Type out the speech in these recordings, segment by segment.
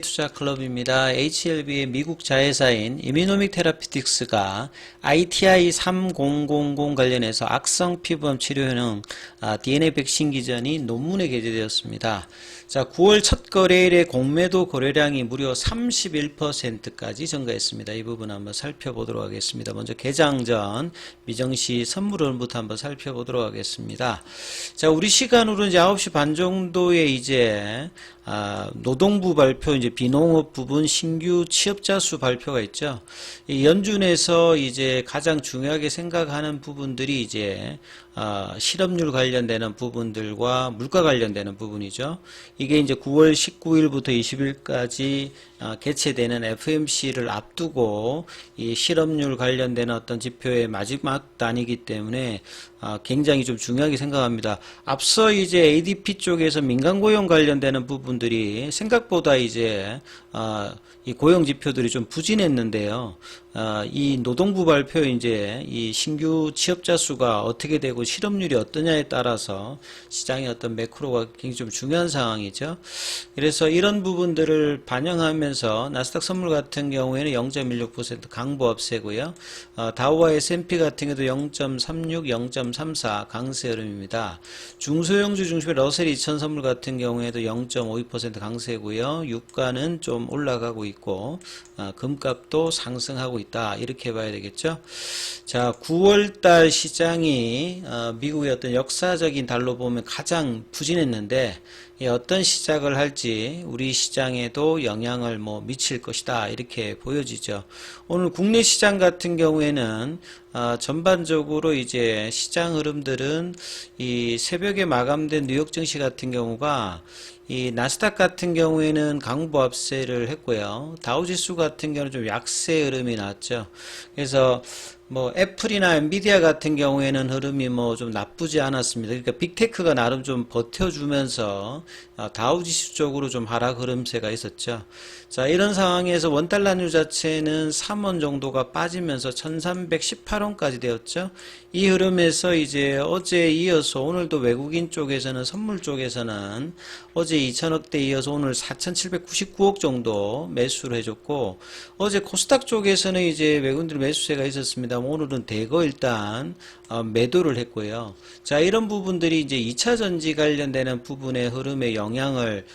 투자 클럽입니다. HLB의 미국 자회사인 이미노믹 테라피틱스가 ITI 3000 관련해서 악성 피부암 치료 효능 DNA 백신 기전이 논문에 게재되었습니다. 자, 9월 첫 거래일에 공매도 거래량이 무려 31%까지 증가했습니다. 이 부분 한번 살펴보도록 하겠습니다. 먼저 개장 전 미정시 선물원부터 한번 살펴보도록 하겠습니다. 자, 우리 시간으로 이제 9시 반 정도에 이제 노동부 발표, 이제 비농업 부분 신규 취업자 수 발표가 있죠. 이 연준에서 이제 가장 중요하게 생각하는 부분들이 이제 실업률 관련되는 부분들과 물가 관련되는 부분이죠. 이게 이제 9월 19일부터 20일까지 개최되는 FMC를 앞두고 이 실업률 관련되는 어떤 지표의 마지막 단위이기 때문에 굉장히 좀 중요하게 생각합니다. 앞서 이제 ADP 쪽에서 민간 고용 관련되는 부분들이 생각보다 이제 이 고용 지표들이 좀 부진했는데요. 이 노동부 발표 이제 이 신규 취업자 수가 어떻게 되고 실업률이 어떠냐에 따라서 시장의 어떤 매크로가 굉장히 좀 중요한 상황이죠. 그래서 이런 부분들을 반영하면서 나스닥 선물 같은 경우에는 0.16% 강보 업세고요. 다우와 S&P 같은 경우도 0.36, 0.34 강세 흐름입니다. 중소형주 중심의 러셀 2000 선물 같은 경우에도 0.52% 강세고요. 유가는 좀 올라가고 있고 금값도 상승하고 있다, 이렇게 봐야 되겠죠. 자, 9월달 시장이 미국의 어떤 역사적인 달로 보면 가장 부진했는데 어떤 시작을 할지 우리 시장에도 영향을 미칠 것이다, 이렇게 보여지죠. 오늘 국내 시장 같은 경우에는 전반적으로 이제 시장 흐름들은 이 새벽에 마감된 뉴욕 증시 같은 경우가 이 나스닥 같은 경우에는 강보 압세를 했고요. 다우지수 같은 경우는 좀 약세 흐름이 났죠. 그래서 애플이나 엔비디아 같은 경우에는 흐름이 좀 나쁘지 않았습니다. 그러니까 빅테크가 나름 좀 버텨주면서 다우지수 쪽으로 좀 하락 흐름세가 있었죠. 자, 이런 상황에서 원달러율 자체는 3원 정도가 빠지면서 1318원까지 되었죠. 이 흐름에서 이제 어제 이어서 오늘도 외국인 쪽에서는, 선물 쪽에서는 어제 2000억대 이어서 오늘 4799억 정도 매수를 해줬고, 어제 코스닥 쪽에서는 이제 외국인들 매수세가 있었습니다. 오늘은 대거 일단 매도를 했고요. 자, 이런 부분들이 이제 2차 전지 관련되는 부분의 흐름에 영향을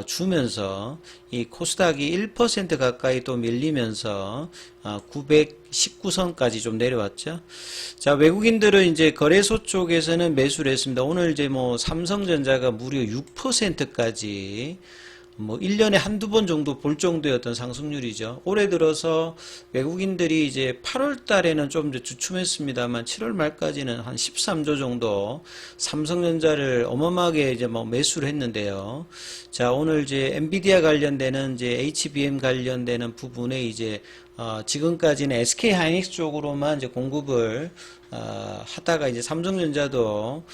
주면서 이 코스닥이 1% 가까이 또 밀리면서 919선까지 좀 내려왔죠. 자, 외국인들은 이제 거래소 쪽에서는 매수를 했습니다. 오늘 이제 삼성전자가 무려 6%까지 1년에 한두 번 정도 볼 정도의 어떤 상승률이죠. 올해 들어서 외국인들이 이제 8월 달에는 좀 주춤했습니다만 7월 말까지는 한 13조 정도 삼성전자를 어마어마하게 이제 매수를 했는데요. 자, 오늘 이제 엔비디아 관련되는 이제 HBM 관련되는 부분에 이제 지금까지는 SK 하이닉스 쪽으로만 이제 공급을 하다가 이제 삼성전자도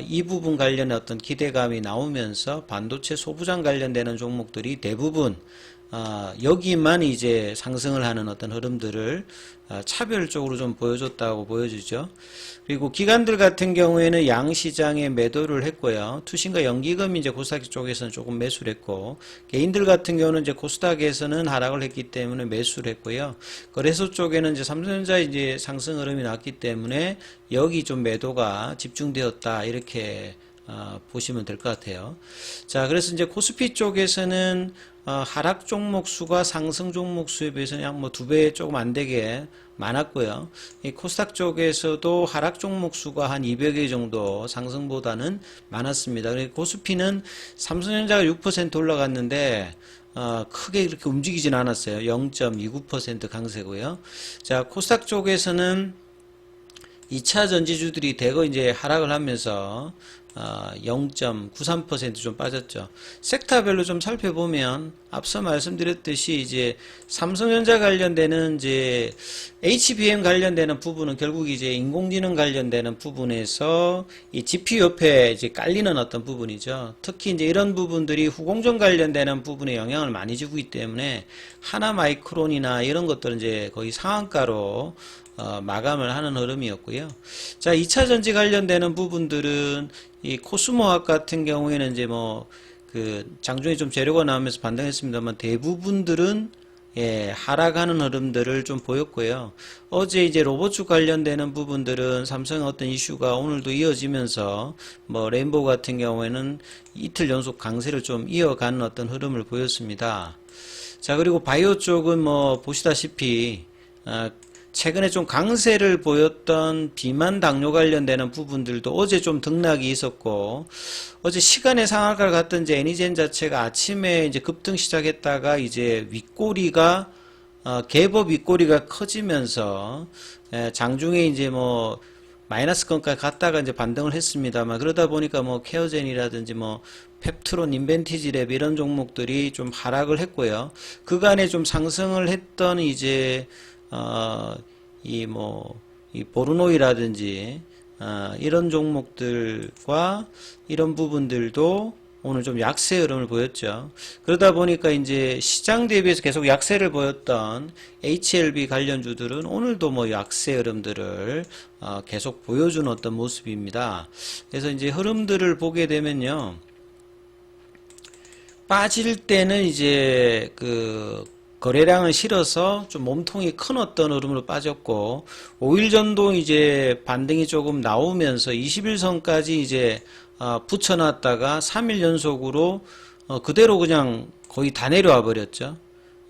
이 부분 관련의 어떤 기대감이 나오면서 반도체 소부장 관련되는 종목들이 대부분 여기만 이제 상승을 하는 어떤 흐름들을 차별적으로 좀 보여줬다고 보여주죠. 그리고 기관들 같은 경우에는 양시장에 매도를 했고요. 투신과 연기금이 이제 코스닥 쪽에서는 조금 매수를 했고, 개인들 같은 경우는 이제 코스닥에서는 하락을 했기 때문에 매수를 했고요. 거래소 쪽에는 이제 삼성전자 이제 상승 흐름이 났기 때문에 여기 좀 매도가 집중되었다, 이렇게 보시면 될 것 같아요. 자, 그래서 이제 코스피 쪽에서는 하락 종목 수가 상승 종목 수에 비해서는 약 2배 조금 안 되게 많았고요. 이 코스닥 쪽에서도 하락 종목 수가 한 200개 정도 상승보다는 많았습니다. 그리고 코스피는 삼성전자가 6% 올라갔는데 크게 그렇게 움직이진 않았어요. 0.29% 강세고요. 자, 코스닥 쪽에서는 2차 전지주들이 대거 이제 하락을 하면서 0.93% 좀 빠졌죠. 섹터별로 좀 살펴보면 앞서 말씀드렸듯이 이제 삼성전자 관련되는 이제 HBM 관련되는 부분은 결국 이제 인공지능 관련되는 부분에서 이 GPU 옆에 이제 깔리는 어떤 부분이죠. 특히 이제 이런 부분들이 후공정 관련되는 부분에 영향을 많이 주고 있기 때문에 하나마이크론이나 이런 것들은 이제 거의 상한가로 마감을 하는 흐름이었고요. 자, 2차 전지 관련되는 부분들은 이 코스모학 같은 경우에는 이제 그 장중에 좀 재료가 나오면서 반등했습니다만 대부분들은 하락하는 흐름들을 좀 보였고요. 어제 이제 로봇주 관련되는 부분들은 삼성의 어떤 이슈가 오늘도 이어지면서 뭐 레인보우 같은 경우에는 이틀 연속 강세를 좀 이어가는 어떤 흐름을 보였습니다. 자, 그리고 바이오 쪽은 뭐 보시다시피 최근에 좀 강세를 보였던 비만 당뇨 관련되는 부분들도 어제 좀 등락이 있었고, 어제 시간의 상한가를 갔던 이제 애니젠 자체가 아침에 이제 급등 시작했다가 이제 윗꼬리가 갭업 윗꼬리가 커지면서 장중에 이제 뭐 마이너스권까지 갔다가 이제 반등을 했습니다만, 그러다 보니까 뭐 케어젠이라든지 뭐 펩트론, 인벤티지랩 이런 종목들이 좀 하락을 했고요. 그간에 좀 상승을 했던 이제 이 보르노이라든지, 이런 종목들과 이런 부분들도 오늘 좀 약세 흐름을 보였죠. 그러다 보니까 이제 시장 대비해서 계속 약세를 보였던 HLB 관련주들은 오늘도 뭐 약세 흐름들을 계속 보여주는 어떤 모습입니다. 그래서 이제 흐름들을 보게 되면요. 빠질 때는 이제 그 거래량을 실어서 좀 몸통이 큰 어떤 흐름으로 빠졌고, 5일 전도 이제 반등이 조금 나오면서 21선까지 이제 붙여놨다가 3일 연속으로 그대로 그냥 거의 다 내려와 버렸죠.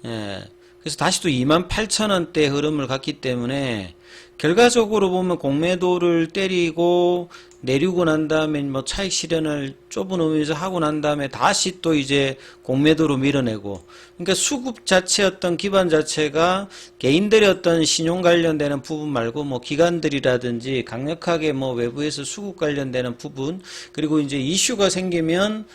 예. 그래서 다시 또 28,000원대 흐름을 갔기 때문에 결과적으로 보면 공매도를 때리고 내리고 난 다음에 뭐 차익 실현을 좁은 의미에서 하고 난 다음에 다시 또 이제 공매도로 밀어내고, 그러니까 수급 자체 어떤 기반 자체가 개인들의 어떤 신용 관련되는 부분 말고 뭐 기관들이라든지 강력하게 뭐 외부에서 수급 관련되는 부분, 그리고 이제 이슈가 생기면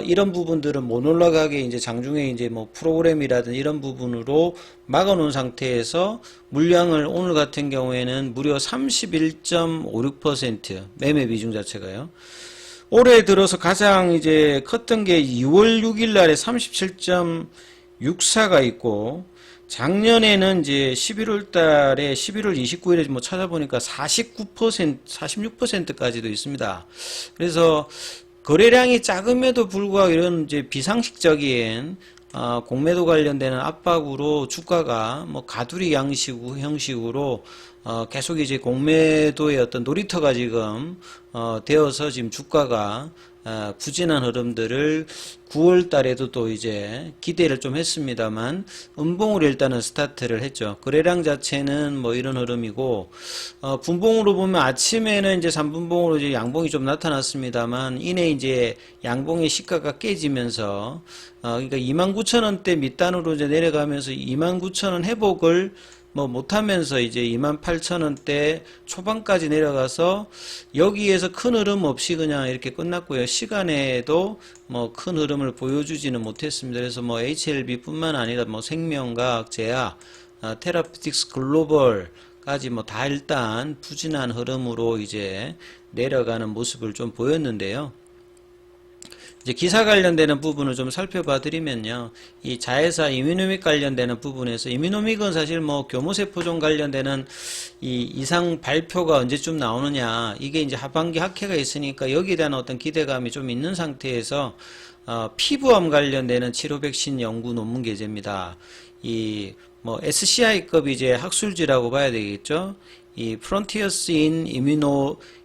이런 부분들은 못 올라가게 이제 장중에 이제 뭐 프로그램이라든 이런 부분으로 막아놓은 상태에서 물량을 오늘 같은 경우에는 무려 31.56% 매매 비중 자체가요. 올해 들어서 가장 이제 컸던 게 2월 6일 날에 37.64가 있고, 작년에는 이제 11월 달에 11월 29일에 뭐 찾아보니까 49%, 46%까지도 있습니다. 그래서 거래량이 작음에도 불구하고 이런 이제 비상식적인 공매도 관련되는 압박으로 주가가 뭐 가두리 형식으로 계속 이제 공매도의 어떤 놀이터가 지금 되어서 지금 주가가 부진한 흐름들을 9월 달에도 또 이제 기대를 좀 했습니다만 음봉으로 일단은 스타트를 했죠. 거래량 자체는 뭐 이런 흐름이고, 분봉으로 보면 아침에는 이제 3분봉으로 이제 양봉이 좀 나타났습니다만 이내 이제 양봉의 시가가 깨지면서 그러니까 29,000원대 밑단으로 이제 내려가면서 29,000원 회복을 뭐 못하면서 이제 28,000원대 초반까지 내려가서 여기에서 큰 흐름 없이 그냥 이렇게 끝났고요. 시간에도 뭐 큰 흐름을 보여주지는 못했습니다. 그래서 뭐 HLB 뿐만 아니라 뭐 생명과학, 제약, 테라피틱스 글로벌까지 뭐 다 일단 부진한 흐름으로 이제 내려가는 모습을 좀 보였는데요. 이제 기사 관련되는 부분을 좀 살펴봐 드리면요. 이 자회사 이뮤노믹 관련되는 부분에서, 이뮤노믹은 사실 뭐 교모세포종 관련되는 이 이상 발표가 언제쯤 나오느냐, 이게 이제 하반기 학회가 있으니까 여기에 대한 어떤 기대감이 좀 있는 상태에서 피부암 관련되는 치료 백신 연구 논문 게재입니다. 이 뭐 SCI급 이제 학술지라고 봐야 되겠죠. 이 프론티어스 인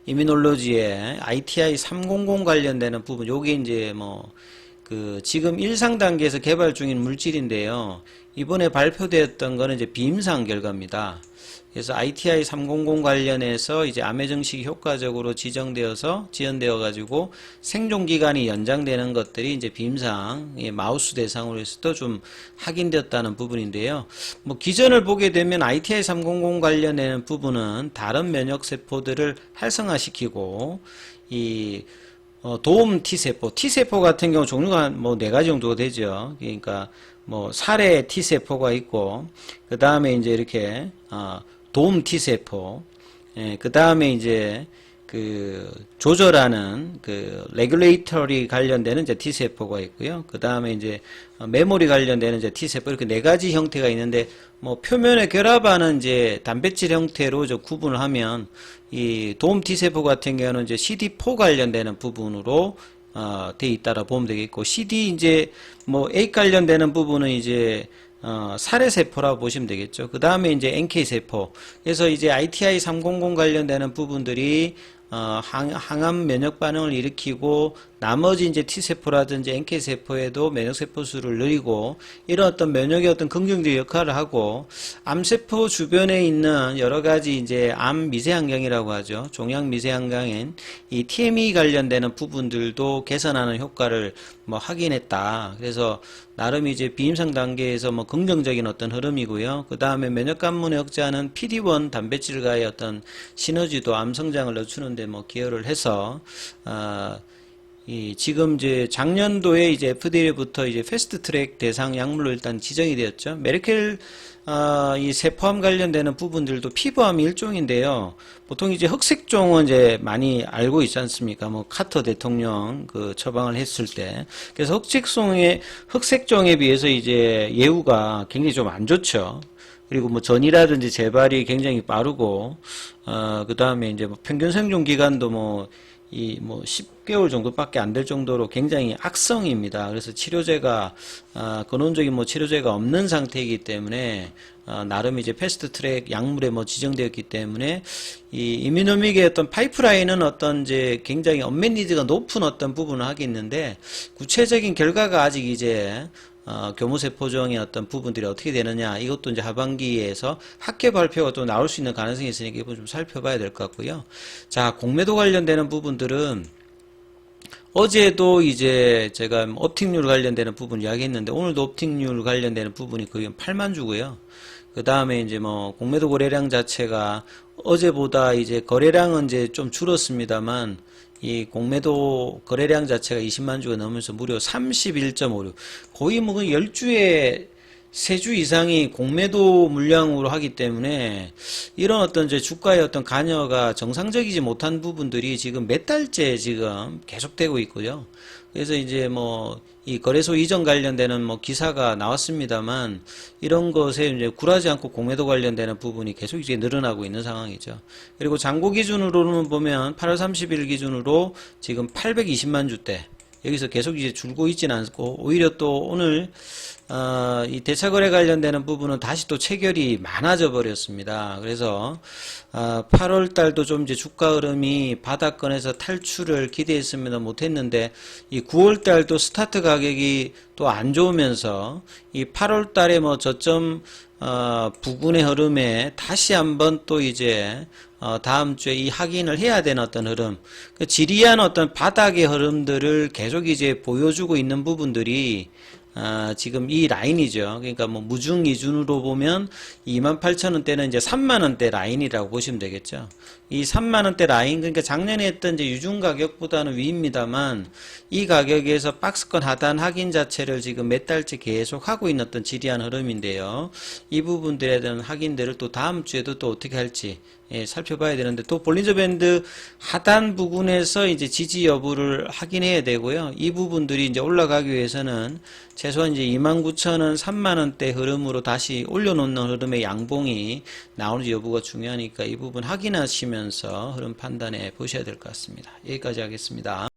이뮤놀로지의 ITI 300 관련되는 부분, 요게 이제 뭐 그 지금 1상 단계에서 개발 중인 물질인데요. 이번에 발표되었던 거는 이제 비임상 결과입니다. 그래서 ITI 300 관련해서 이제 암의 증식이 효과적으로 지연되어 가지고 생존 기간이 연장되는 것들이 이제 비임상 마우스 대상으로 해서도 좀 확인되었다는 부분인데요. 뭐 기전을 보게 되면 ITI 300 관련되는 부분은 다른 면역 세포들을 활성화시키고, 이 도움 T세포, T세포 같은 경우 종류가 뭐 4가지 정도가 되죠. 그러니까 뭐 살해 T세포가 있고, 그 다음에 이제 이렇게 도움 T세포, 그 다음에 이제 그 조절하는 그 레귤레이터리 관련되는 이제 T세포가 있고요. 그 다음에 이제 메모리 관련되는 이제 T세포, 이렇게 4가지 형태가 있는데, 뭐 표면에 결합하는 이제 단백질 형태로 저 구분을 하면, 이 도움 T세포 같은 경우는 이제 CD4 관련되는 부분으로 돼 있다라 보면 되겠고, CD 이제 뭐 A 관련되는 부분은 이제 살해세포라고 보시면 되겠죠. 그 다음에 이제 NK세포. 그래서 이제 ITI300 관련되는 부분들이 항암 면역 반응을 일으키고, 나머지 이제 T세포라든지 NK세포에도 면역세포 수를 늘리고, 이런 어떤 면역의 어떤 긍정적 역할을 하고, 암세포 주변에 있는 여러 가지 이제 암 미세환경이라고 하죠. 종양 미세환경인 이 TME 관련되는 부분들도 개선하는 효과를 뭐 확인했다. 그래서 나름 이제 비임상 단계에서 뭐 긍정적인 어떤 흐름이고요. 그 다음에 면역관문에 억제하는 PD-1 단백질과의 어떤 시너지도 암 성장을 늦추는데 뭐 기여를 해서, 지금 이제 작년도에 이제 FDA부터 이제 패스트 트랙 대상 약물로 일단 지정이 되었죠. 메르켈 이 세포암 관련되는 부분들도 피부암 일종인데요. 보통 이제 흑색종은 이제 많이 알고 있지 않습니까? 뭐 카터 대통령 그 처방을 했을 때. 그래서 흑색종에 비해서 이제 예후가 굉장히 좀 안 좋죠. 그리고 뭐 전이라든지 재발이 굉장히 빠르고, 그 다음에 이제 뭐 평균 생존 기간도 뭐 10개월 정도밖에 안 될 정도로 굉장히 악성입니다. 그래서 치료제가, 근원적인 뭐 치료제가 없는 상태이기 때문에, 나름 이제 패스트 트랙 약물에 뭐 지정되었기 때문에, 이 이뮤노믹의 어떤 파이프라인은 어떤 이제 굉장히 언맷 니드가 높은 어떤 부분을 하겠는데, 구체적인 결과가 아직 이제, 교무세포종의 어떤 부분들이 어떻게 되느냐, 이것도 이제 하반기에서 학회 발표가 또 나올 수 있는 가능성이 있으니까 이거 좀 살펴봐야 될 것 같고요. 자, 공매도 관련되는 부분들은 어제도 이제 제가 업틱률 관련되는 부분 이야기했는데, 오늘도 업틱률 관련되는 부분이 거의 8만 주고요. 그 다음에 이제 뭐 공매도 거래량 자체가 어제보다 이제 거래량은 이제 좀 줄었습니다만, 이 공매도 거래량 자체가 20만 주가 넘으면서 무려 31.56, 거의 뭐 10주에 3주 이상이 공매도 물량으로 하기 때문에, 이런 어떤 이제 주가의 어떤 관여가 정상적이지 못한 부분들이 지금 몇 달째 지금 계속되고 있고요. 그래서 이제 뭐 이 거래소 이전 관련되는 뭐 기사가 나왔습니다만, 이런 것에 이제 굴하지 않고 공매도 관련되는 부분이 계속 이제 늘어나고 있는 상황이죠. 그리고 잔고 기준으로는 보면 8월 30일 기준으로 지금 820만 주대, 여기서 계속 이제 줄고 있지는 않고, 오히려 또 오늘 이 대차거래 관련되는 부분은 다시 또 체결이 많아져 버렸습니다. 그래서 8월 달도 좀 이제 주가 흐름이 바닥권에서 탈출을 기대했습니다. 못했는데, 이 9월 달도 스타트 가격이 또 안 좋으면서 이 8월 달에 뭐 저점 부근의 흐름에 다시 한번 또 이제 다음 주에 이 확인을 해야 되는 어떤 흐름, 그 지리한 어떤 바닥의 흐름들을 계속 이제 보여주고 있는 부분들이 지금 이 라인이죠. 그러니까 뭐 무중 기준으로 보면 28,000원대는 이제 3만원대 라인이라고 보시면 되겠죠. 이 3만원대 라인, 그러니까 작년에 했던 이제 유중 가격보다는 위입니다만, 이 가격에서 박스권 하단 확인 자체를 지금 몇 달째 계속 하고 있는 어떤 지리한 흐름인데요. 이 부분들에 대한 확인들을 또 다음 주에도 또 어떻게 할지 살펴봐야 되는데, 또 볼린저 밴드 하단 부분에서 이제 지지 여부를 확인해야 되고요. 이 부분들이 이제 올라가기 위해서는 최소한 이제 29,000원, 3만원대 흐름으로 다시 올려놓는 흐름의 양봉이 나오는지 여부가 중요하니까 이 부분 확인하시면서 흐름 판단해 보셔야 될 것 같습니다. 여기까지 하겠습니다.